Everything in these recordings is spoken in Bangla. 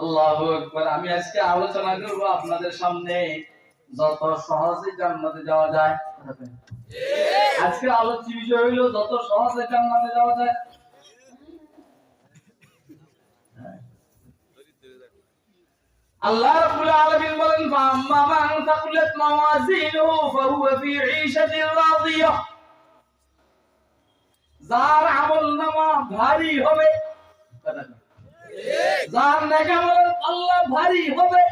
আল্লাহু আকবার। আমি আজকে আলোচনা করব আপনাদের সামনে যত সহজে জান্নাতে যাওয়া যায়। আজকে আলোচ্য বিষয় হইল যত সহজে জান্নাতে যাওয়া যায়। আল্লাহ রাব্বুল আলামিন বলেন, ফাম্মা মান তাকুলাত মাওয়াজিনুহু ফাহুয়া ফি ঈশাতিন রাদিয়াহ। যার আমলনামা ভারী হবে, যার নেকামল আল্লাহ ভারী হবে,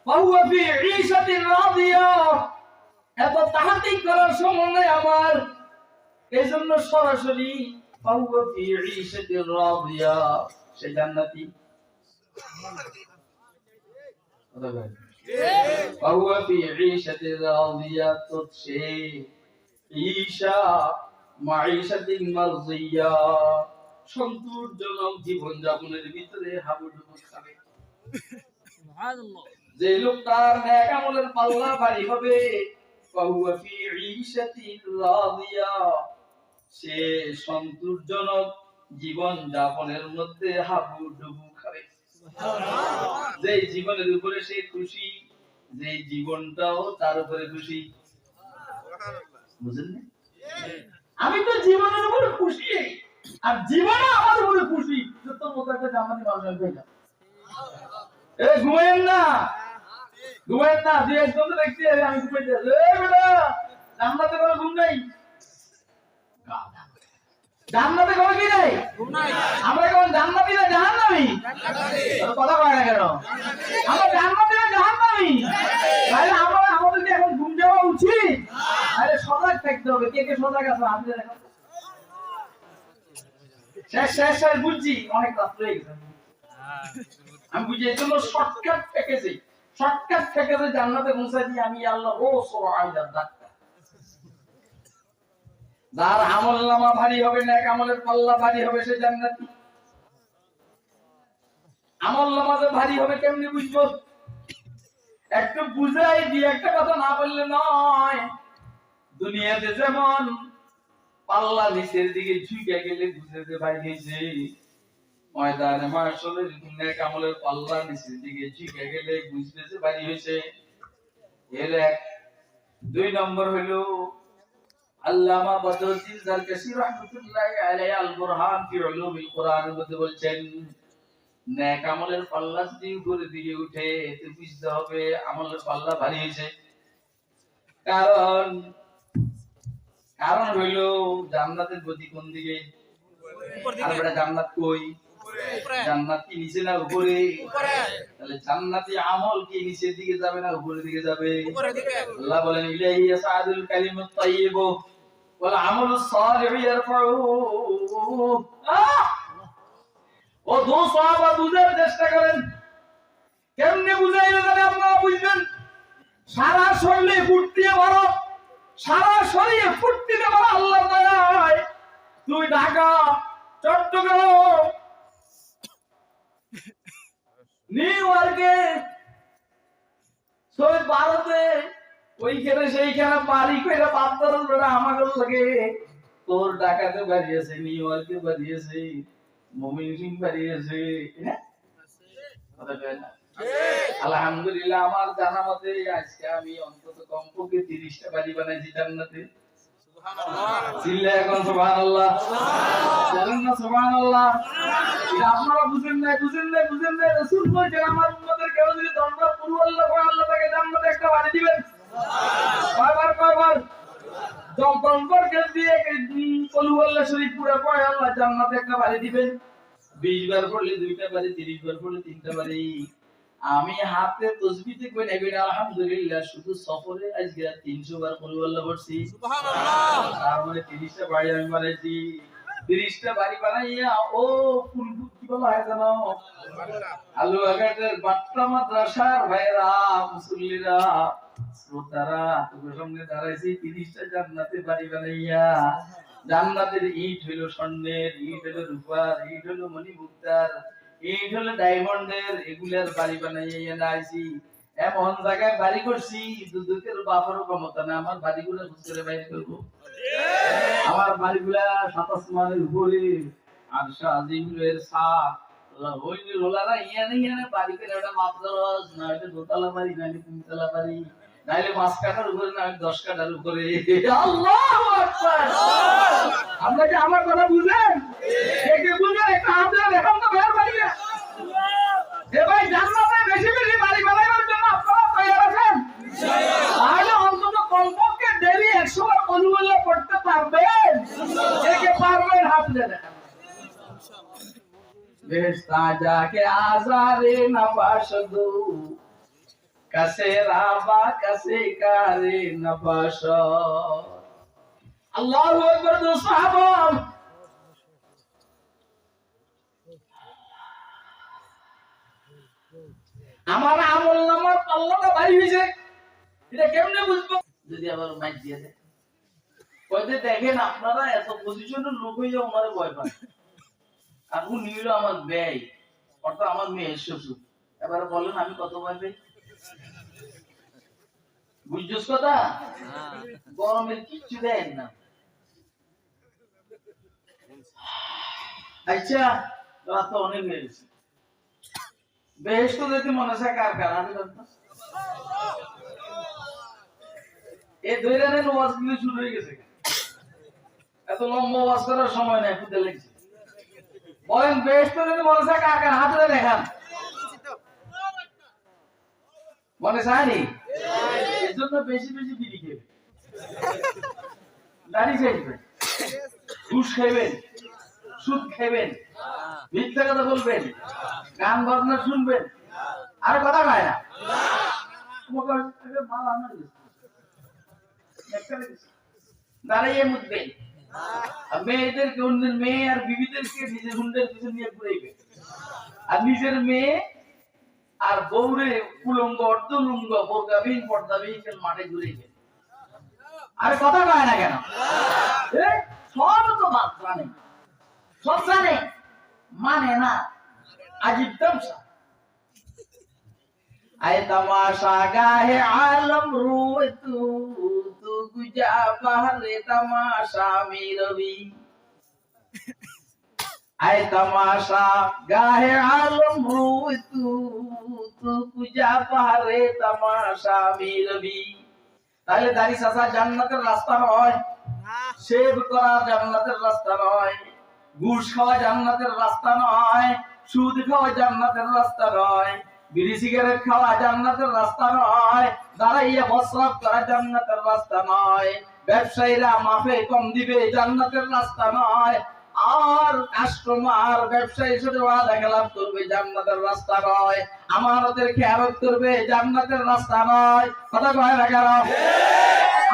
ফাহুয়া ফি ঈশাতিন রাদিয়াহ। এত তাহাতি করার সময় নেই আমার, এজন্য সরাসরি ফাহুয়া ফি ঈশাতিন রাদিয়াহ, সে জান্নাতি। ফাহুয়া ফি ঈশাতিন রাদিয়াহ, তো সে ঈশা মাঈশাতিন মারজিয়া, সন্তোষজনক জীবন যাপনের ভিতরে হাবুডুবু খাবে। সুবহানাল্লাহ। যে লোক তার নেক আমলের পাল্লা ভারী হবে, ফাহুয়া ফি ঈশাতিন রাদিয়া, সে সন্তোষজনক জীবন যাপনের মধ্যে হাবুডুবু খাবে। সুবহানাল্লাহ। যে জীবনের উপরে সে খুশি, যে জীবনটাও তার উপরে খুশি। সুবহানাল্লাহ। বুঝেন না? আমি তো জীবনের উপরে খুশি, আর জীবন আমার উপরে খুশি। যত মতো একটা জান্নাতি মানুষ হবে না। ঘুমাইন না, ঘুমাইন না। যে একদম দেখছি আমি ঘুমাইতে, বেটা জান্নাতে কোনো ঘুম নাই। জান্নাতে কোনো কি নাই? ঘুম নাই। আমরা কোন জান্নাতি না জাহান্নামী? জান্নাতি। কথা কয় না কেন? আমরা জান্নাতি না জাহান্নামী? তাহলে আমাদের এখন ঘুম যাওয়া উচিত? আরে সজাগ থাকতে হবে। কে কে সজাগ আছে আপনি দেখেন। শেষ বুঝছি, অনেক রাত হয়ে গেছে। আমি বুঝি এই জন্য শর্টকাট প্যাকেজে জান্নাতে পৌঁছে দিয়ে আমি আল্লাহ ও সুবহানাল্লাহ ডাক্তার। যার আমলনামা ভারী হবে, নেক আমলের পাল্লা ভারী হবে, সে জান্নাতি। আমলনামা যে ভারী হবে কেমনে বুঝবো? একটু বুঝাই দিয়ে, একটা কথা না বললে নয়। দুনিয়াতে যেমন পাল্লা নিচের দিকে ঝুঁকে গেলে বুঝতে ভাই গেছে, ময়দানে মাশারের নেক আমলের পাল্লা নিচের দিকে ঝুঁকে গেলে বুঝতেছে ভারী হয়েছে। এর এক। দুই নম্বর হলো আল্লামা বদরুদ্দিন জারকাশি রাহমাতুল্লাহি আলাইহি আল বুরহান ফি উলুমিল কোরআনের মধ্যে বলছেন, নেক আমলের পাল্লা যদি উপরের দিকে উঠে এতে বুঝতে হবে আমলের পাল্লা ভারী হয়েছে। কারণ হইলো জান্নাতের গতি কোন দিকে? আর বেটা জান্নাত কই? জান্নাত কি নিচে না উপরে? তাহলে জান্নাতি আমল কি নিচের দিকে যাবে না উপরের দিকে যাবে? আল্লাহ বলেন, ইলাইহি ইয়াসাদুল কালিমুত তাইয়্যিব ওয়াল আমালুস সালিহু ইয়ারফাউহু। ও দো সাহাবা বুঝার চেষ্টা করেন। কেমনে বুঝাইলে জানেন আপনারা বুঝবেন? সারা শরীরে ফুর্তি ভরা, সারা শরীরে ফুর্তিতে ভরা আল্লাহর দয়ায় তুই ঢাকা, চট্টগ্রাম, নিউ ইয়র্কে, সৌদি ভারতে, ওইখানে সেইখানে বাড়ি কইরা বাচ্চারা বেড়া আমাকে লাগে। তোর ঢাকাতে বাড়িয়েছে, নিউ ইয়র্কে বাড়িয়েছে, মমিনসিং বাড়িয়েছে। আলহামদুলিল্লাহ, আমার জানা মতে আজকে আমি অন্তত কমপক্ষে 30টা বাড়ি বানাইছি জান্নাতে। চিল্লা এখন সুবহানাল্লাহ। জানেন না সুবহানাল্লাহ? এটা আপনারা বুঝেন না। রাসূল বলেছেন, আমার উম্মতের কেউ যদি 10 বার কুল আল্লাহ কয়, আল্লাহ তাকে জান্নাতে একটা বাড়ি দিবেন। কয়বার? 10 বার কেউ দিয়ে কুল আল্লাহ শরীফ পুরো পড়ে, আল্লাহ জান্নাতে একটা বাড়ি দিবেন। 20 বার পড়লে 2টা বাড়ি, 30 বার পড়লে 3টা বাড়ি। আমি হাতে তাসবিহতে কইনা আলহামদুলিল্লাহ, শুধু সফরে আজকে 300 বার কুল আল্লাহ পড়ছি। সুবহানাল্লাহ। তার মানে 30টা বাড়ি আমি বানাইছি। 30টা বাড়ি বানাইয়া ও ফুলবু কি বলা হয় জানো? আলুয়াঘাটের বাট্টা মাদ্রাসার ভাইরা, মুসল্লিরা, শ্রোতারা, তোদের সামনে দাঁড়াইছি 30টা জান্নাতে বাড়ি বানাইয়া। জান্নাতের ইট হলো স্বর্ণের, ইট হলো রূপার, ইট হলো মণিমুক্তার, ইট হলো ডায়মন্ডের, এগুলার বাড়ি বানাইয়া নাইছি। এমন জায়গায় বাড়ি করছি দুদকের বাপেরও ক্ষমতা না আমার বাড়িগুলো ঘুরে বাইরে করবো। আমার বাড়িগুলা 27 মানের উপরে, আরশ আজিমের ছাদ হইনি রোলারা ইয়ানে বাড়ি করে ওটা মাদ্রাজ না এটা দোতলা বাড়ি না তিনতলা বাড়ি নাইলে 5 কাঠার উপরে না 10 কাঠার উপরে আল্লাহু আকবার আমরা কি আমার কথা বুঝেন কে বুঝেন একটা হাত দিয়ে দেখান তো বের বাইরে এ ভাই জান্নাতে বেশি বেশি বাড়ি বানানোর জন্য আপনারা তৈরি আছেন ইনশাআল্লাহ তাহলে অন্তত কমপক্ষে ডেইলি 100 বার কলিমুল্লাহ পড়তে পারবেন কে পারবেন হাত দিয়ে দেখান বেস্তা যাকে আজারে নবাশদু কাসে রাবা কাসে কারে নবাশ আল্লাহু আকবার দো সাহাবা আমার আমল নামার পাল্লাটা ভারী হইছে এটা কেমনে বুঝবো যদি আবার মাইক দিয়ে দেয় কইতে দেখেন আপনারা এত পজিশনের লোক হইয়া ওনারে ভয় পান আর উনি হলো আমার ব্যয় অর্থাৎ আমার মেয়ের শ্বশুর এবার বলেন আমি কত ভয় পাই বুঝছস কথা গরমের কিচ্ছু দেন না আচ্ছা রাত তো অনেক হয়ে গেছে বেহেশত যেতে মনে হয় কার কার আমি জানতাম এই দুই রানের ওয়াজ গুলো শুরু হয়ে গেছে এত লম্বা ওয়াজ করার সময় নাই খুঁজে লেগেছে বলেন বেহেশত যেতে মনে হয় কার কার হাত ধরে দেখান মনে চায়নি এর জন্য বেশি বেশি বিড়ি খেবে দাড়ি চাইবে ঘুষ খাইবেন সুদ খাইবেন মিথ্যা কথা বলবেন গান বাজনা শুনবেন আর কথা কয় না দাঁড়িয়ে মুদবেন মেয়েদেরকে অন্যের মেয়ে আর বিবিদেরকে নিজের হুন্ডের পিছনে নিয়ে ঘুরাইবে আর নিজের মেয়ে আর বউরে উলঙ্গ অর্ধলঙ্গ বোরকাবিহীন পর্দাবিহীন মাঠে ঘুরাইবে আরে কথা কয় না কেন সব তো বাদ জানে সব জানে মানে না अजीब तमशा आए तमाशा गाहे आलम रोए तू गुजा बहरे तमाशा में रवि आए तमाशा गाहे आलम रोए तू गुजा बहरे तमाशा में रवि তাহলে দাড়ি চাচা জান্নাতের রাস্তা নয় শেভ করা জান্নাতের রাস্তা নয় ঘুষ খাওয়া জান্নাতের রাস্তা নয় সুদ খাওয়া জান্নাতের রাস্তা নয় বিড়ি সিগারেট খাওয়া জান্নাতের রাস্তা নয় দাঁড়াইয়া বসরাব করা জান্নাতের রাস্তা নয় ব্যবসায়ীরা মাফে কম দিবে জান্নাতের রাস্তা নয় আর কাস্টমার ব্যবসায়ীর সাথে ওয়াদা খেলাপ করবে জান্নাতের রাস্তা নয় আমানতের খেয়ানত করবে জান্নাতের রাস্তা নয় কথা কয় না কেন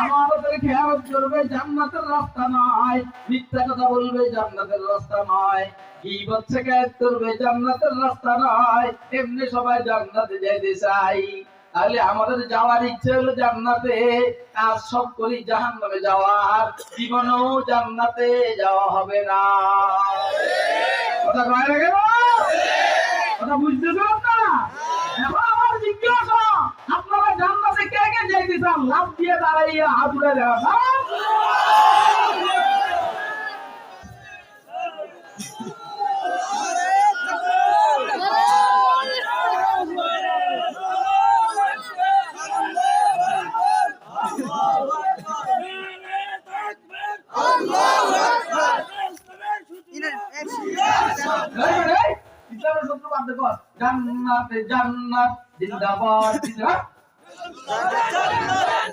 আমানতের খেয়ানত করবে জান্নাতের রাস্তা নয় মিথ্যা কথা বলবে জান্নাতের রাস্তা নয় গীবত শিকায়ত করবে জান্নাতের রাস্তা নয় এমনি সবাই জান্নাতে যেতে চাই তাহলে আমাদের যাওয়ার ইচ্ছে হলো জান্নাতে কাজ সব করি জাহান্নামে যাওয়ার জীবনেও জান্নাতে যাওয়া হবে না কথা কয় না কেন কথা বুঝতেছ না এখন আমার জিজ্ঞাসা আপনারা জান্নাতে কে কে যেতে চান লাভ দিয়ে দাঁড়াইয়া হাত উড়ে দেওয়া জান্নাতে জান্নাত জিন্দাবাদ জিন্দাবাদ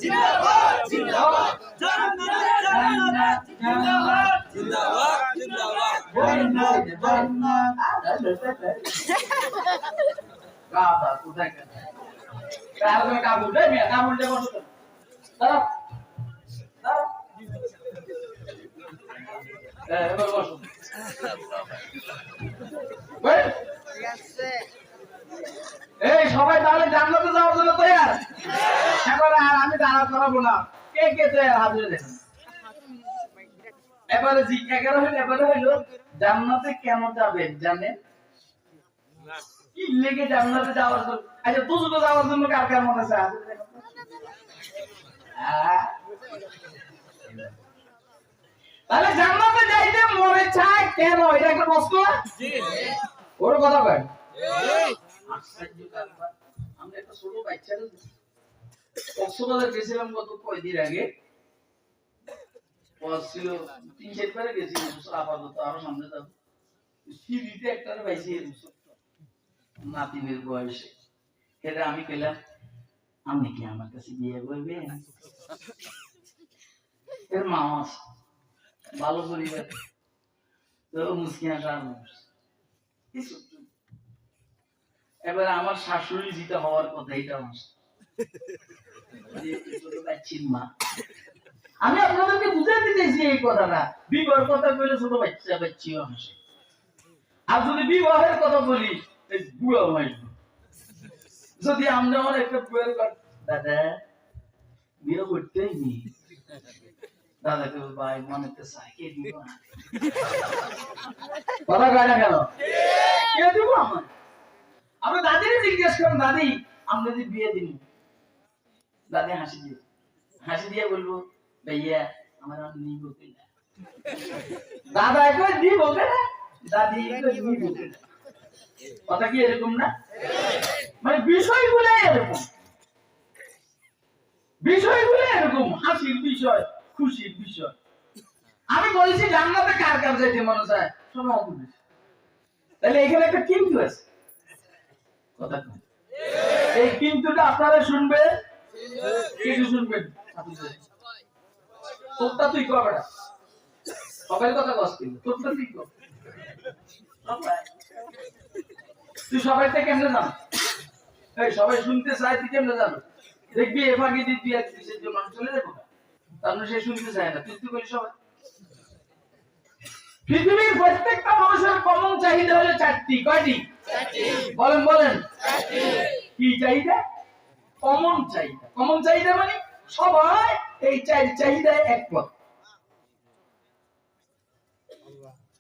জিন্দাবাদ জিন্দাবাদ জান্নাত জান্নাত জিন্দাবাদ জিন্দাবাদ জান্নাত জান্নাত কাবা কোথায় কারবে কাবুল দে মিয়া কাবুল দে বসো দাঁড়া দাঁড়া এবার বসো এই সবাই তাহলে জান্নাতে যাওয়ার জন্য তৈরি এখন আর আমি দাঁড়া করাবো না কে কে তৈরি হাজির দেখেন এবারে এবারে হইল জান্নাতে কেন যাবেন জানেন কি লেগে জান্নাতে যাওয়ার জন্য আচ্ছা দুজনে যাওয়ার জন্য কার কার মনে আছে হাজির দেখেন তাহলে জান্নাতে যাইতে মরে চায় কেন? এটা একটা প্রশ্ন। ওর কথা কয় আশ্চর্য ব্যাপার। আমরা একটা ছোট বাচ্চা কক্সবাজার গেছিলাম গত কয়েকদিন আগে, ছিল 3-4 বারে গেছি, আপাতত আরো সামনে যাবো। সিঁড়িতে একটা পাইছি নাতিনের বয়সে, এটা আমি পেলাম, আপনি কি আমার কাছে বিয়ে করবেন? এর মা আছে, ভালো পরিবার, তো মুসকিন এবার আমার শাশুড়ি যেটা হওয়ার কথা এটা মা। আমি আপনাদেরকে বুঝাতে চাইছি এই কথাটা, বিবাহের কথা বলে ছোট বাচ্চা বাচ্চিও হাসে, আর যদি বিবাহের কথা বলি বুড়াও হাসবে। যদি আমরা আমার একটা বুয়ের দাদা বিয়ে করতেই নি, দাদাকে ভাই মনে তো সাইকে দিব কথা কয় না কেন? কে দিব আমার? আমরা দাদিরে জিজ্ঞেস করলাম, দাদি আমরা যদি বিয়ে দিন, দাদি হাসি দিয়ে বলবো ভাইয়া আমার আর নিব কিনা। দাদা একবার দিব কেনা, দাদি একবার নিব কিনা। কথা কি এরকম না? মানে বিষয়গুলো এরকম, হাসির বিষয়, খুশির বিষয়। আমি বলছি জান্নাতে কার কার যাইতে মনে চায়? সবাই বলবে। তাহলে এখানে একটা কিন্তু আছে, কথা কি? এই কিন্তুটা আপনারা শুনবেন, কিছু শুনবেন। তোরটা তুই কর বেটা, সবাই কথা কস, কিন্তু তোরটা তুই কর। তুই সবাইটা কেমনে জানো? এই সবাই শুনতে চায়, তুই কেমনে জানো? দেখবি এভাগে দিবি এক কিসের জন্য চলে যাবো, তার সে শুনতে চায় না, তুই করি সবাই। পৃথিবীর প্রত্যেকটা মানুষের কমন চাহিদা হলো 4টি। কয়টি? বলেন কি চাহিদা? কমন চাহিদা। কমন চাহিদা মানে সবাই এই 4 চাহিদায় একমত।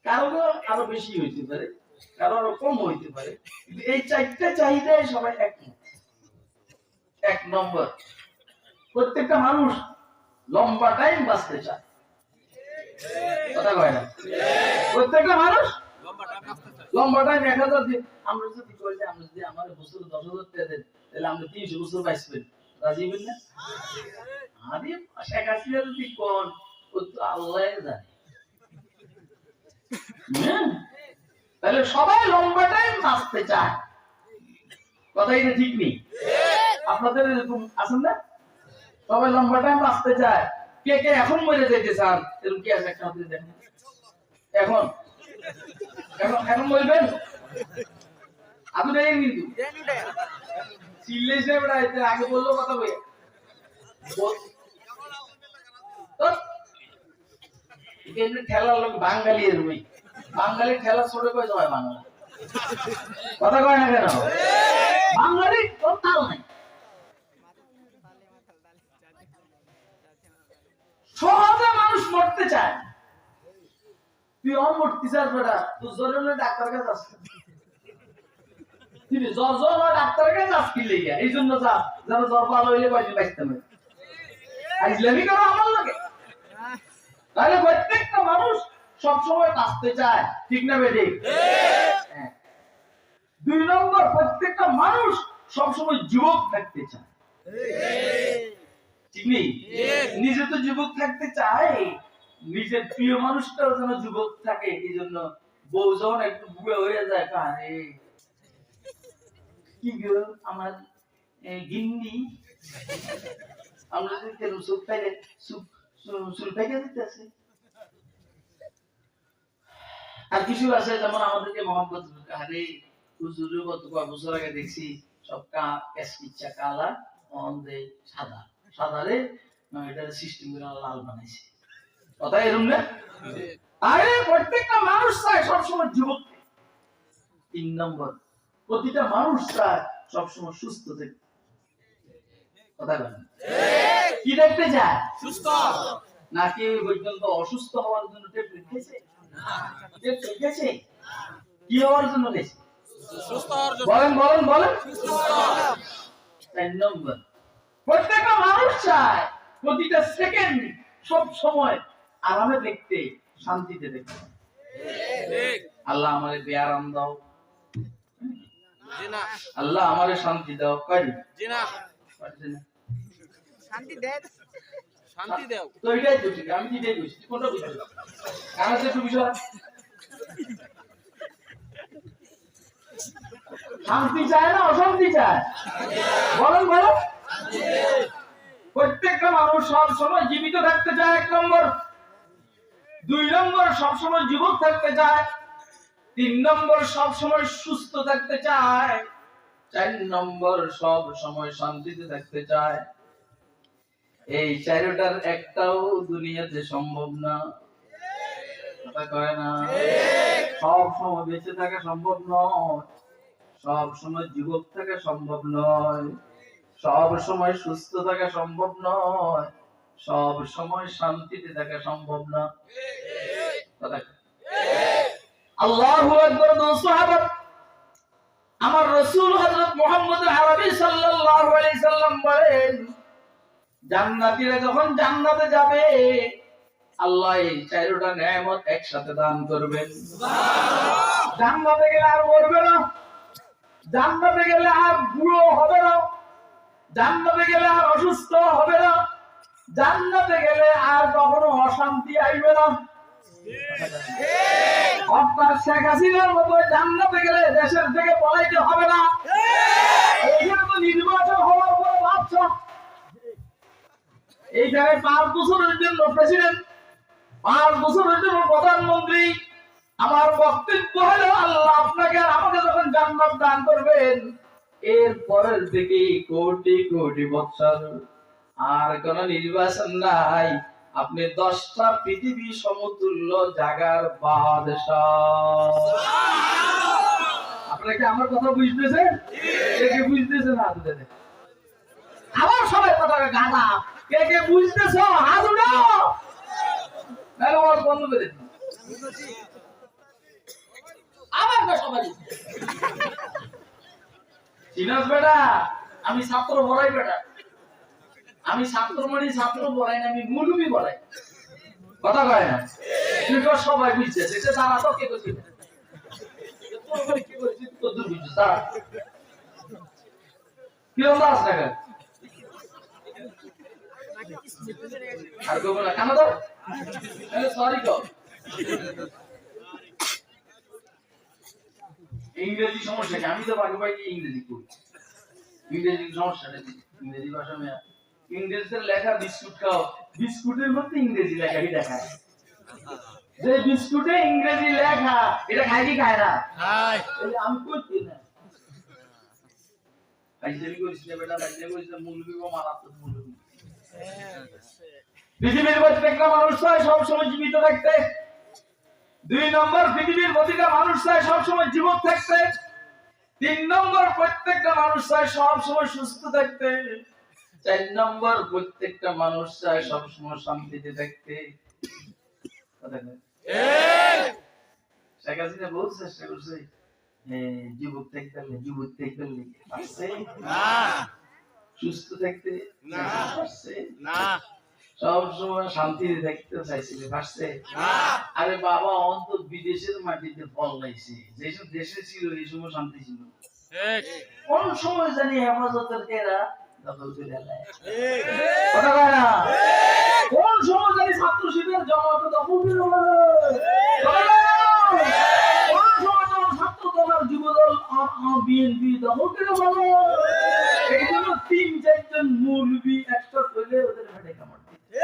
কারো আরো বেশি হইতে পারে, কারো আরো কম হইতে পারে, কিন্তু এই 4টা চাহিদায় সবাই একমত। 1 নম্বর, প্রত্যেকটা মানুষ লম্বা টাইম বাঁচতে চায়। কথা কয় না? প্রত্যেকটা মানুষ লম্বা টাইম 1000 দিন। আমরা যদি কই যে আমরা যদি আমার বছর 10,000 টাকা দেন, তাহলে আমরা 300 বছর বাঁচবেন, রাজি হবেন না? আরে শেখ হাসিনা যদি কোন, ও তো আল্লাহ জানে। তাহলে সবাই লম্বা টাইম বাঁচতে চায়, কথা এটা ঠিক নেই? আপনাদের এরকম আছেন না? সবাই লম্বা টাইম বাঁচতে চায়। কে কে এখন মরে যেতে চান? এরকম কি আছে? একটা হাতে দেখেন। এখন এখন বলবেন আপনি দেখেন, কিন্তু চিল্লে সে আগে বললো কথা বলে ঠেলার লোক বাঙালি এরকমই, বাঙালি ঠেলা ছোট করে হয় বাংলা। কথা কয় না কেন? বাঙালি তাল নাই, সহজে মানুষ মরতে চায়। তুই মরতে চাস বেটা, তুই জরুরি ডাক্তার কাছে আসছিস, তুই জ্বর ডাক্তার কাছে আসকি লেগে, এই জন্য যা যেন জ্বর ভালো হইলে কয়দিন বাঁচতে হবে। ইসলামী করো আমার লাগে। তাহলে প্রত্যেকটা মানুষ সবসময় বাঁচতে চায়, ঠিক না বেঠিক? 2 নম্বর, প্রত্যেকটা মানুষ সবসময় যুবক থাকতে চায়, ঠিক নেই? নিজে তো যুবক থাকতে চায়, নিজের প্রিয় মানুষটাও যেন যুবক থাকে। এই জন্য বউ যখন একটু বুড়ো হয়ে যায়, আরে কি গো আমার গিন্নি, আমরা কেন চুপ থাকে, চুল পেকে দিতেছে। আর কিছু আছে যেমন আমাদেরকে মহব্বত, আরে হুজুর কত বছর আগে দেখছি সব কাস্কিচ্ছা কালা, অন্ধে সাদা, সাদারে এটা সিস্টেম করে লাল বানাইছে। কথা এরকম না? আরে প্রত্যেকটা মানুষ চায় সবসময় যুবক। 3 নম্বর, প্রতিটা মানুষ চায় সবসময় সুস্থ থাকে। কথা বলেন কি দেখতে চায়? সুস্থ। নাকি পর্যন্ত অসুস্থ হওয়ার জন্য ট্যাবলেট খেয়েছে? খেয়েছে কি হওয়ার জন্য খেয়েছে? সুস্থ হওয়ার জন্য। বলেন সুস্থ। 4 নম্বর, প্রত্যেকটা মানুষ চায় প্রতিটা সেকেন্ড সব সময় আরামে দেখতে, শান্তিতে দেখতে। আল্লাহ আমারে বেআরাম দাও, আল্লাহ আমারে শান্তি দাও, কই শান্তি দেন, শান্তি দাও। তো এটাই তো ঠিক, আমি এটাই কইছি, কোনটা বুঝছো? কারণ যে বিষয় শান্তি চায় না অশান্তি চায়? বলেন বলেন। প্রত্যেকটা মানুষ সব সময় জীবিত থাকতে চায়, 1 নম্বর। 2 নম্বর সব সময় যুবক থাকতে চায়। 3 নম্বর সব সময় সুস্থ থাকতে চায়। 4 নম্বর সব সময় শান্তিতে থাকতে চায়। এই চারটার একটাও দুনিয়াতে সম্ভব না। কথা কয় না? সব সময় বেঁচে থাকা সম্ভব নয়, সব সময় যুবক থাকা সম্ভব নয়, সব সময় সুস্থ থাকা সম্ভব নয়, সব সময় শান্তিতে থাকা সম্ভব না। আল্লাহু আকবার। সাহাবা, আমার রাসূল হযরত মুহাম্মদ আরবি সাল্লাল্লাহু আলাইহি সাল্লাম বলেন, জান্নাতীরা যখন জান্নাতে যাবে, আল্লাহ এই চারটা নেয়ামত একসাথে দান করবেন। সুবহানাল্লাহ। জান্নাতে গেলে আর মরবে না, জান্নাতে গেলে আর বুড়ো হবে না, জান্নাতে গেলে আর অসুস্থ হবে না, জান্নাতে গেলে আর কখনো অশান্তি আসবে না। আপনার শেখ হাসিনার মতো জান্নাতে গেলে দেশের থেকে পলাইতে হবে না। এইখানে তো নির্বাচন হওয়ার পরে ভাবছো, এইখানে 5 বছরের জন্য প্রেসিডেন্ট, 5 বছরের জন্য প্রধানমন্ত্রী। আমার বক্তব্য হলো, আল্লাহ আপনাকে আর আমাকে যখন জান্নাত দান করবেন, এর পরের থেকে কোটি কোটি বছর আর কোন নির্বাচন নাই। আপনি 10টা পৃথিবী সমতুল্য জায়গার বাদশাহ। আপনারা কি আমার কথা বুঝতেছেন? কে কে বুঝতেছেন হাত উঠান। আমার সবাই কথা গাধা, কে কে বুঝতেছো হাত উঠাও। নাহলে ওর বন্ধ করে দিন। আমার তো সবাই চিনাস বেটা, আমি ছাত্র বড়াই বেটা, আমি ছাত্র মানে ছাত্র বড়াই না, আমি মুলুবি বড়াই। কথা কয় না? তুই তো সবাই বুঝতেছে, এটা জানা তো কে করছিস? কি করছিস তো তুই বুঝছিস না? কি হলো আসলে? আর কইবো না কেন তো? সরি তো। ইংরেজি সমস্যা কি? আমি তো বাকি বাকি ইংরেজি করি। ইংরেজি সমস্যা নেই, ইংরেজি ভাষা মেয়া। ইংরেজিতে লেখা বিস্কুট খাও, বিস্কুটের মধ্যে ইংরেজি লেখাই দেখায়। যে বিস্কুটে ইংরেজি লেখা, এটা খাই কি খায় না? খায়। আমি কইছি না। আইজেরি কইছ না বেটা, আইজেরি কইছ না, মুলবি গো মারাত্মক মুলবি। পৃথিবীর প্রত্যেকটা মানুষ চায় সব সময় জীবিত থাকতে। 2 নম্বর, পৃথিবীর প্রতিটা মানুষ চায় সব সময় জীবন থাকতে। 3 নম্বর, প্রত্যেকটা মানুষ চায় সব সময় সুস্থ থাকতে। 4 নম্বর, প্রত্যেকটা মানুষ চায় সব সময় শান্তিতে থাকতে। শেখ হাসিনা বহু চেষ্টা করছে যুবক থাকতে, যুবক থাকতে পারছে না, সুস্থ থাকতে না পারছে না, সব সময় শান্তিতে থাকতে চাইছিল পারছে না। আরে বাবা, অন্তত বিদেশের মাটিতে ফল লাইছে, যেসব দেশে ছিল এই সময় শান্তি ছিল। কোন সময় জানি হেফাজতের এরা দখল করে নেয়। কথা কয় না? কোন সময় জানি ছাত্র শিবিরের জমাতে দখল করে কোন সময় যেন ছাত্র দল আর যুব দল আর বিএনপি দখল করে বলো। এই জন্য 3-4 জন মৌলবি একটা হইলে ওদের হাতে কামড় দিচ্ছে।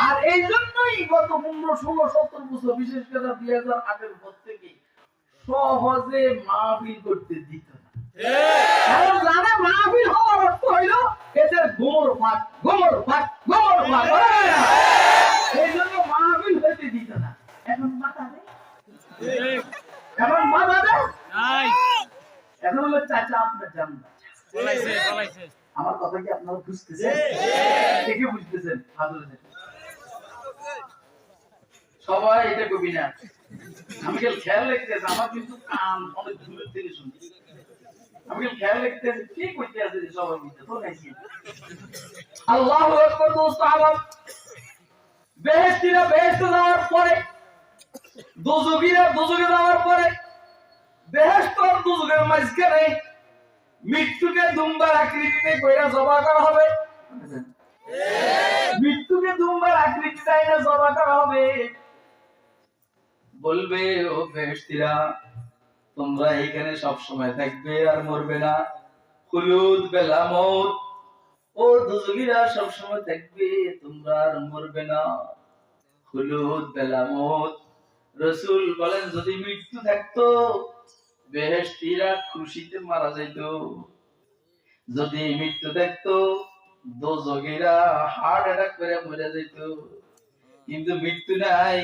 আর এই জন্যই গত 15, 16, 17 বছর, বিশেষ করে 2008-এর পর থেকে সহজে মাহফিল করতে দিত না। কারণ জানে মাহফিল হওয়ার অর্থ হইল এদের গোমর ফাঁক, গোমর ফাঁক, গোমর ফাঁক। এই জন্য মাহফিল হইতে দিত না। এখন বাধা দেয়, এখন বাধা দেয় নাই। এখন হলো চাচা আপনার জানবা আমার কথা কি আপনারা বুঝতেছেন? কে কে বুঝতেছেন? সবাই এটা কবি না। আমি খেয়াল রাখতেছি, আমার কিন্তু কান অনেক দূরের থেকে শুনি। আমি খেয়াল রাখতেছি কি করতে আছে সবাই মিলে তো নাকি। আল্লাহু আকবার। দোস্ত আমার বেহেশতীরা বেহেশতে যাওয়ার পরে, দোজখীরা দোজখে যাওয়ার পরে, বেহেশত আর দোজখের মাঝখানে মৃত্যুকে দুম্বার আকৃতিতে কইরা জবা করা হবে। মৃত্যুকে দুম্বার আকৃতিতে আইনা জবা করা হবে। বলবে, ও বেহেশতীরা, তোমরা এখানে সব সময় থাকবে আর মরবে না। খুলুদ বেলা মউত। ও দোজখীরা সব সময় থাকবে, তোমরা আর মরবে না। খুলুদ বেলা মউত। রাসূল বলেন, যদি মৃত্যু থাকতো বেহেশতীরা খুশিতে মারা যাইত। যদি মৃত্যু থাকতো দোজখীরা হার্ট অ্যাটাক করে মরে যাইত। কিন্তু মৃত্যু নাই,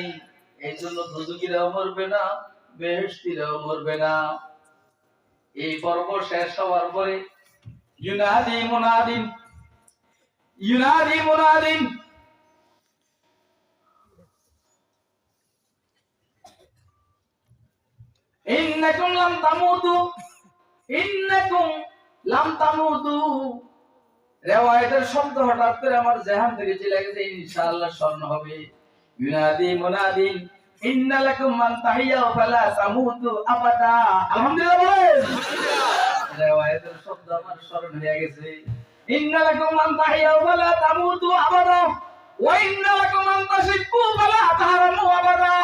এই জন্য দোজখীরাও মরবে না, বেহেশতীরাও মরবে না। এই পর্ব শেষ হওয়ার পরে ইউনাদি মুনাদিন, ইউনাদি মুনাদিন, ইন্নাকুম লাম তামুতু, ইন্নাকুম লাম তামুতু। রিওয়ায়াতের শব্দ হঠাৎ করে আমার জেহান থেকে চলে গেছে, ইনশাআল্লাহ স্মরণ হবে। ইউনাদি মুনাদিন, ইন্না লাকুম মান তাহিয়া ফালা তামুতু আবাদা। আলহামদুলিল্লাহ বলেন। রিওয়ায়াতের শব্দ আমার স্মরণ হয়ে গেছে। ইন্না লাকুম মান তাহিয়া ফালা তামুতু আবাদা ওয়া ইন্না লাকুম মান তাশিকু ফালা তাহরামু আবাদা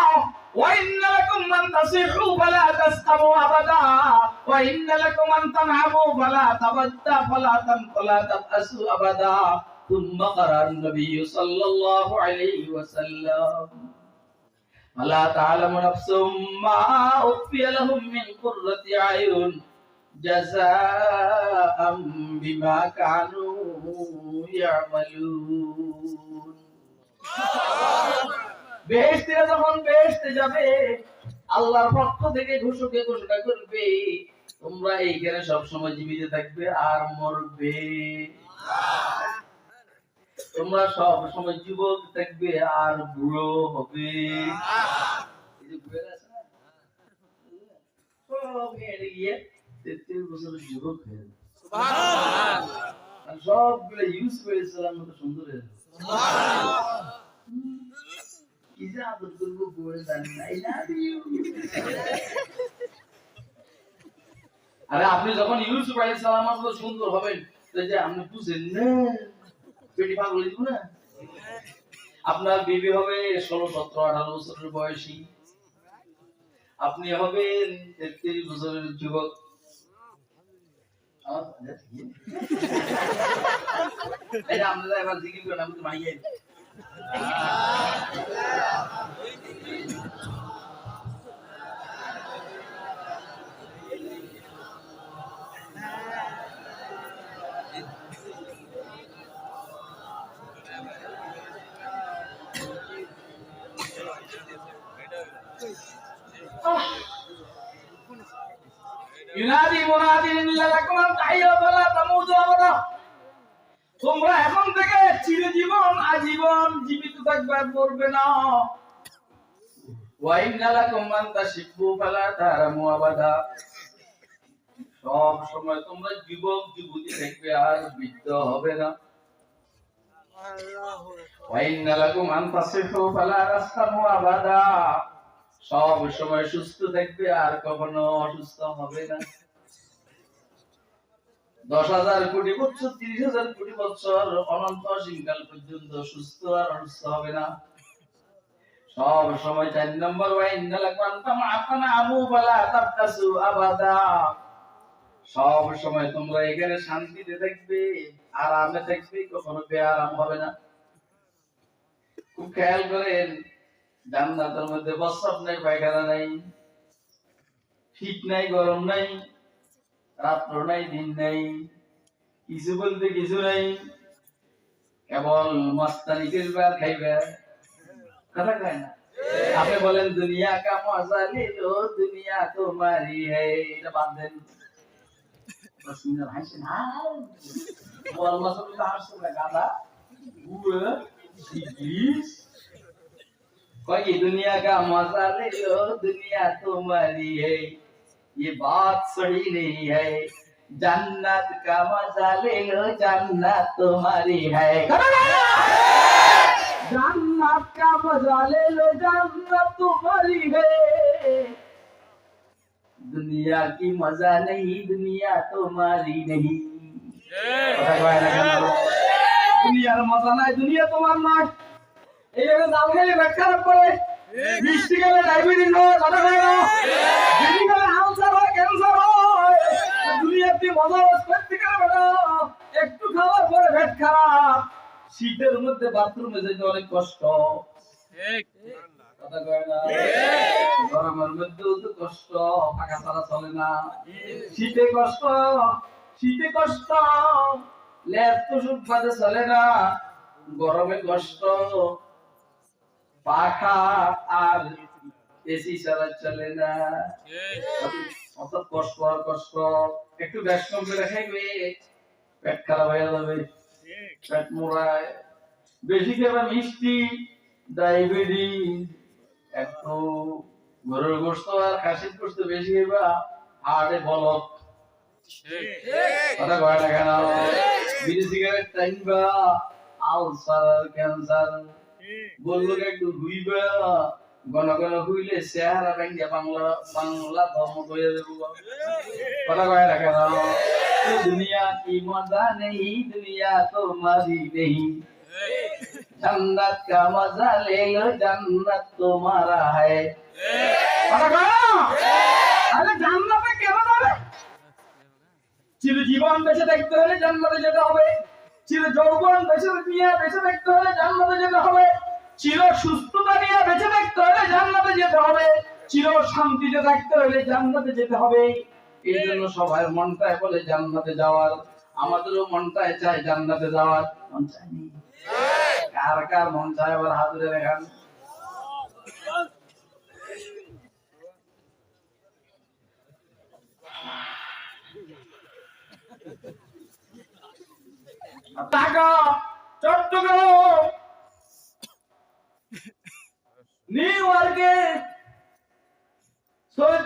ওয়া ইন্না লাকুম মান তাসিহু ফালা তাসকামু আবাদা ওয়া ইন্না লাকুম মান তানআমু ফালা তাবাদ্দা ফালা তাবআসু আবাদা। থুম্মা ক্বারা'আন নবিয়্যু সাল্লাল্লাহু আলাইহি ওয়াসাল্লাম, আলা তা'লামু নাফসুম মা উখফিয়া লাহুম মিন কুররাতি আয়ুন জাযাআম বিমা কানু ইয়ামালুন। বেহেশতীরা যখন বেহেশতে যাবে, আল্লাহর পক্ষ থেকে ঘোষণা করবে, তোমরা এইখানে সব সময় জীবিত থাকবে আর মরবে। তোমরা সব সময় যুবক থাকবে আর বুড়ো হবে। এই যে বুড়ো আছে না, সব মেরে গিয়ে 33 বছরের যুবক হয়ে যাবে। সুবহানাল্লাহ। আর সবগুলো ইউসুফ আলাইহিস সালামের মতো সুন্দর হয়ে যাবে। সুবহানাল্লাহ। কি যে আদর করব বলে জানি না। I love you. আরে আপনি যখন ইউসুফ আলাইহিস সালামের মতো সুন্দর হবেন, তো যে আপনি বুঝেন না, পেটি পাগল হইব না। আপনার বিবি হবে 16, 17, 18 বছরের বয়সী, আপনি হবেন 33 বছরের যুবক। এটা আমরা এবার জিজ্ঞেস করেন, আমি তো মাইয়ে। ইউনাদি মুনাদিন ইল্লা লাকুম আন তাহিয়া ফালা তামুতু আবাদা। তোমরা এখন থেকে চিরজীবন আজীবন জীবিত থাকবে, মরবে না। ওয়া ইন্না লাকুম মান তাশিবু ফালা তারামু আবাদা। সব সময় তোমরা যুবক যুবতী থাকবে আর বৃদ্ধ হবে না। ওয়া ইন্না লাকুম মান তাসিহু ফালা তাসকামু আবাদা। সব সময় সুস্থ থাকবে আর কখনো অসুস্থ হবে না। 10,000 কোটি বছর, 30,000 কোটি বছর, অনন্ত অসীমকাল পর্যন্ত সুস্থ আর অসুস্থ হবে না। সব সময় 4 নম্বর, ওয়া ইন্না লাকুম তামআতানআমু ফালা তাবতাসু আবাদা। সব সময় তোমরা এখানে শান্তিতে থাকবে, আরামে থাকবে, কখনো বেআরাম হবে না। খুব খেয়াল করেন, জান্নাতের মধ্যে প্রস্রাব নাই, পায়খানা নাই, শীত নাই, গরম নাই, রাত্র নাই, দিন নাই, কিছু বলতে কিছু নাই, কেবল মস্তানি করবে আর খাইবে, কথা কয় না। আপনি বলেন দুনিয়া কা মজা লো, দুনিয়া তোমারি হ্যায়, এটা বাদ দেন। হাসেন, বল মাসুল হাসছে না, গাদা বুড়ো সিগিস কয় কি, दुनिया का मजा ले लो, दुनिया तुम्हारी है, ये बात सही नहीं है, जन्नत का मजा ले लो, जन्नत तुम्हारी है। जन्नत का मजा ले लो, जन्नत तुम्हारी है। दुनिया की मजा नहीं, दुनिया तुम्हारी नहीं। দুনিয়ার মজা নাই, দুনিয়া তোমার নয়। এই জন্য জাল খেলে পেট খারাপ করে, বৃষ্টি গেলে ডায়াবেটিস হয়, কথা হয় না, বিড়ি গেলে আলসার হয়, ক্যান্সার হয়। দুনিয়াতে মজা করতে গেলে বেটা একটু খাওয়ার পরে পেট খারাপ। শীতের মধ্যে বাথরুমে যেতে অনেক কষ্ট, কথা কয় না। গরমের মধ্যেও তো কষ্ট, পাখা ছাড়া চলে না। শীতে কষ্ট, শীতে কষ্ট, লেপ তো সুখভাবে চলে না। গরমে কষ্ট, পাখা আর এসি ছাড়া চলে না। অত কষ্ট আর কষ্ট। একটু গ্যাস কম করে খাইবে, পেট খারাপ হয়ে যাবে, পেট মোড়ায়। বেশি খাবে মিষ্টি, ডায়াবেটিস। একটু গরুর গোশত আর খাসির গোশত বেশি খাইবা, হার্টে বলক, কথা কয় না কেন। বিড়ি সিগারেট টাইমবা, আলসার আর ক্যান্সার। বললো একটু ঘুইবা, ঘন ঘন ঘুইলে চেহারা ভেঙ্গে বাংলা বাংলা ধর্ম হয়ে যাবো, কথা কয় না কেন। দুনিয়া কি মজা নেই, দুনিয়া তোমারি নেই। जन्नत का मजा ले लो, जन्नत तुम्हारा है। अरे জান্নাতে কেন যাবে? চিরজীবন বেঁচে থাকতে হলে জান্নাতে যেতে হবে। চির যৌবন বেঁচে থাকতে হলে জান্নাতে যেতে হবে। চির সুস্থতা নিয়ে বেঁচে থাকতে হলে জান্নাতে যেতে হবে। চির শান্তিতে থাকতে হলে জান্নাতে যেতে হবে। এই জন্য সবাই মনটায় বলে জান্নাতে যাওয়ার। আমাদেরও মনটায় চায় জান্নাতে যাওয়ার। মন চায়নি? কার কার মন চায় আবার হাত ধরে দেখান। ঢাকা, চট্টগ্রাম, নিউ ইয়র্কে,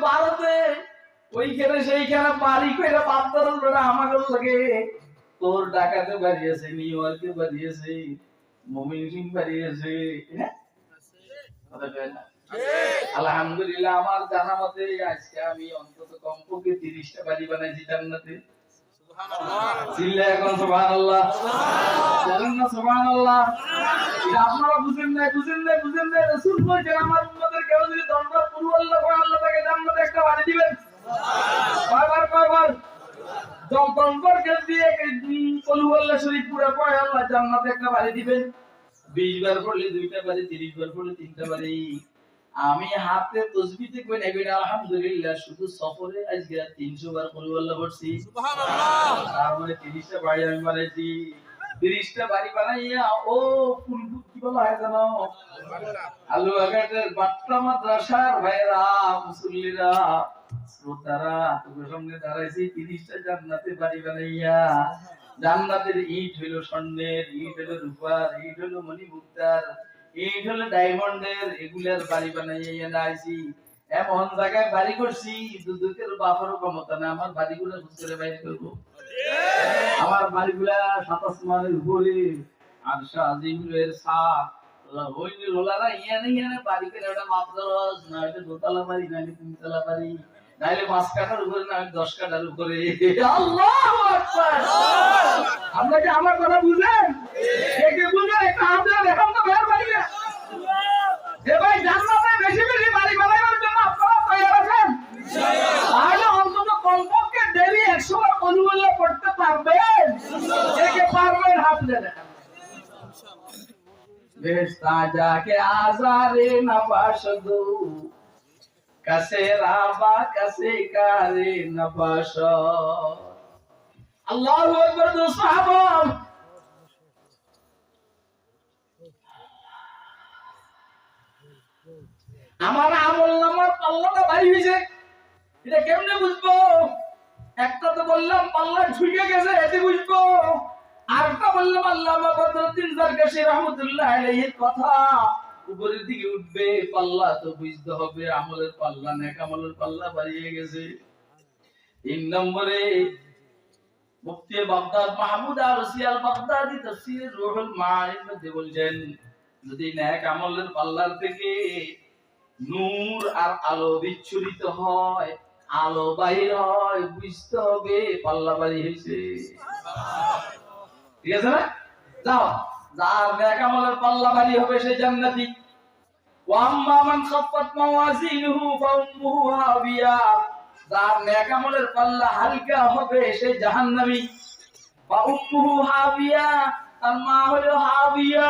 ভারতে, ওইখানে সেইখানে বাড়ি করে পাত্তর আমাকে লাগে। তোর ঢাকাতে বাড়িয়েছে, নিউ ইয়র্কে বাড়িয়েছে, মমিন সিং বাড়িয়েছে। আলহামদুলিল্লাহ, আমার জানা মতে আজকে আমি অন্তত কমপক্ষে 30টা বাড়ি বানাইছি জান্নাতে। এখন সুবহানাল্লাহ, জানেন না সুবহানাল্লাহ। এটা আপনারা বুঝেন না, বুঝেন না, বুঝেন না। রাসূল বলেছেন আমার উম্মতের কেউ যদি 10 বার কুল আল্লাহ পড়ে, আল্লাহ তাকে জান্নাতে একটা বাড়ি দিবেন। কয়বার কয়বার? 10 বার কেউ দিয়ে কুল আল্লাহ শরীফ পুরো পড়ে, আল্লাহ জান্নাতে একটা বাড়ি দিবেন। 20 বার পড়লে 2টা বাড়ি, 30 বার পড়লে 3টা বাড়ি। আমি হাতে তাসবিহতে কই নাই, আলহামদুলিল্লাহ। শুধু সফরে আজকে 300 বার কুল আল্লাহ পড়ছি, সুবহানাল্লাহ। তার মানে 30টা বাড়ি আমি বানাইছি। 30টা বাড়ি বানাইয়া ও ফুল কি বলা হয় জানো? আলুয়াঘাটের বাট্টা মাদ্রাসার ভাইরা, মুসল্লিরা, শ্রোতারা, তোদের সামনে দাঁড়াইছি 30টা জান্নাতে বাড়ি বানাইয়া। জান্নাতের ইট হইলো স্বর্ণের, ইট হইলো রূপার, ইট হইলো মণিমুক্তার, ইট হইলো ডায়মন্ডের। এগুলার বাড়ি বানাইয়া আইছি। এমন জায়গায় বাড়ি করছি, দুদকের বাপেরও ক্ষমতা না আমার বাড়িগুলো ঘুরে বাইরে করবো। আমার বাড়িগুলা 7 আসমানের উপরে, আর শাহজিমের সাত হইনি রোলারা ইয়ানে বাড়ি করে। ওটা মাত্রস না, ওটা দোতলা বাড়ি, নাইলে 3তলা বাড়ি, নাইলে 5 কাঠার উপরে, না 10 কাঠার উপরে। আল্লাহু আকবার। আপনারা কি আমার কথা বুঝেন? কে বুঝেন? একটা হাত দিয়ে দেখান তো ভাইয়ের বাড়িটা। এ ভাই, জান্নাতে বেশি বেশি বাড়ি বানানোর জন্য আপনারা তৈরি আছেন? তাহলে অন্তত কমপক্ষে ডেইলি 100 বার অনুমোদন করতে পারবেন? কে পারবেন? হাত দিয়ে দেখান। বেস্তা যাকে আজারে নবাশ দু, কাছে রাবা কাছে কারে নবাশ। আল্লাহু আকবার। তো সাহাবা, আমার আমল নামার পাল্লাটা ভারী হয়েছে, এটা কেমনে বুঝবো? একটা তো বললাম পাল্লা ঝুঁকে গেছে, এতে বুঝবো। আরেকটা বললাম আল্লামা বদরুদ্দিন জারকাশী রাহমাতুল্লাহ আলাইহির কথা, উপরের দিকে উঠবে পাল্লা, তো বুঝতে হবে আমলের পাল্লা, নেক আমলের পাল্লা বাড়িয়ে গেছে। 3 নম্বরে মুফতি বাগদাদ মাহমুদ আল-রসি আল-বাগদাদি তাফসীর রুহুল মাআনির মধ্যে বলছেন, যদি নেক আমলের পাল্লার থেকে নূর আর আলো বিচ্ছুরিত হয়, আলো বাইর হয়, বুঝতে হবে পাল্লা বাড়ি হয়েছে। ঠিক আছে না? যাও, যার নেক আমলের পাল্লা বাড়ি হবে সে জান্নাতি। ওয়া আম্মা মান খাফফাত মাওয়াজিনুহু ফাউম্মুহু হাবিয়া, যার নেক আমলের পাল্লা হালকা হবে সে জাহান্নামী। ওয়া উম্মুহু হাবিয়া, তার মা হলো হাবিয়া,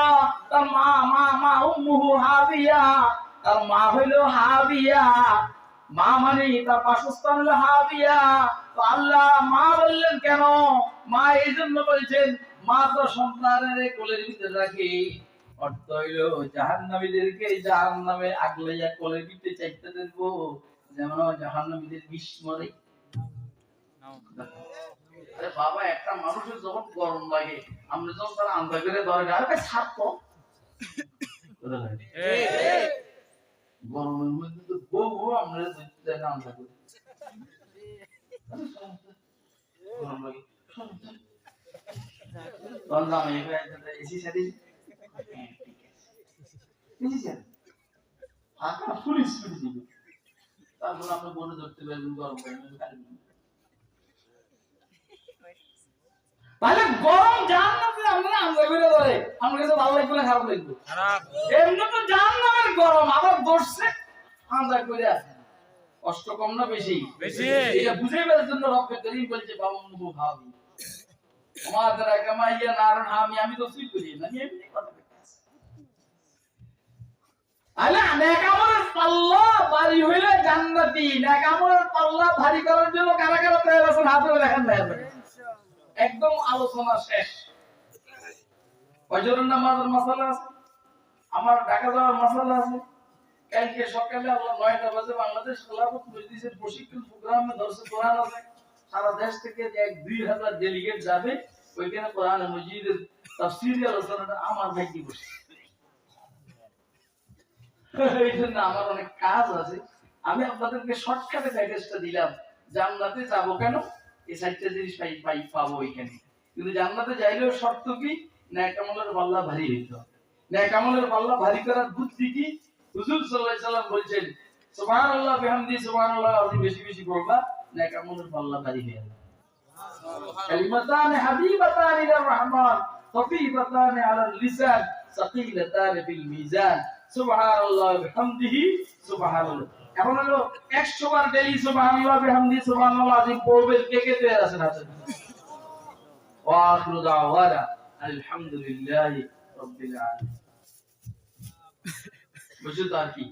তার মা উম্মুহু হাবিয়া, তার মা হলো হাবিয়া। মা মানে তার বাসস্থান হলো হাবিয়া। তো আল্লাহ মা বললেন কেন? মা এই জন্য বলছেন, মা তো সন্তানের কোলের ভিতরে রাখে। অর্থ হইল জাহান্নামীদেরকে জাহান্নামে আগলাইয়া কোলের ভিতরে চাইতে দেবো, যেমন জাহান্নামীদের বিষ মরে। আরে বাবা, একটা মানুষের যখন গরম লাগে, আমরা যখন তার আন্দা করে ধরে, আরে ভাই ছাড়তো গরমের মধ্যে তো বউ আমরা ধরতে না আন্দা করে গরম লাগে। তখন আমি এসি সারি ফাঁকা ফুল স্পিড দিবে, তারপর আপনি বলে ধরতে পারবেন গরম তাহলে গরম জাহান্নামে আমরা আন্দা করে ধরে, আমার কাছে ভালো লাগবে না খারাপ লাগবে? এমনি তো জাহান্নামের গরম আবার ধরছে আন্দা করে আছে, কষ্ট কম না বেশি? এটা বুঝে ফেলার জন্য রব্বে করিম বলছে বাবু ভাবি আমাদের কামাইয়া নারণ আমি তো সুই করি না, আমি এমনি কথা বলছি। আলে নেক আমলের পাল্লা ভারী হইলে জান্নাতি, নেক আমলের পাল্লা ভারী করার জন্য কারা কারা তৈরি আছেন হাত তুলে দেখেন না? একদম আলোচনা শেষ। ফজরের নামাজের মাসালা আছে, আমার ঢাকা যাওয়ার মাসালা আছে। কালকে সকালে আল্লাহ 9টা বাজে বাংলাদেশ খেলাফত মজলিসের প্রশিক্ষণ প্রোগ্রামে দর্শক কোরআন আছে। সারা দেশ থেকে 1-2,000 ডেলিগেট যাবে ওইখানে কোরআন মজিদের তাফসীরি আলোচনাটা আমার ভাগ্য বসে। এই জন্য আমার অনেক কাজ আছে, আমি আপনাদেরকে শর্টকাটে গাইডেন্সটা দিলাম। জান্নাতে যাবো কেন? এই 4টা জিনিস পাবো এখানে। কিন্তু জান্নাতে যাইলেও শর্ত কি? নেক আমলের পাল্লা ভারী হইতে হবে। নেক আমলের পাল্লা ভারী করার বুদ্ধি কি? হুজুর সাল্লাল্লাহু আলাইহি সাল্লাম বলেছেন, সুবহানাল্লাহ বিহামদি সুবহানাল্লাহ আযীম, বেশি বেশি পড়বা, নেক আমলের পাল্লা ভারী হয়ে যাবে। কালিমাতান হাবিবাতান ইলার রহমান খফীফাতান আলাল লিসান সাকিলাতান ফিল মিজান সুবহানাল্লাহ বিহামদিহি সুবহানাল্লাহ। এখন হলো 100 বার ডেইলি সুবহানাল্লাহ বিহামদি সুবহানাল্লাহ আযীম পড়বেন। কে কে তৈরি আছেন? হাতে ওয়া আখিরু দাওয়ানা আলহামদুলিল্লাহি রাব্বিল আলামিন। বুঝছো তো আর কি?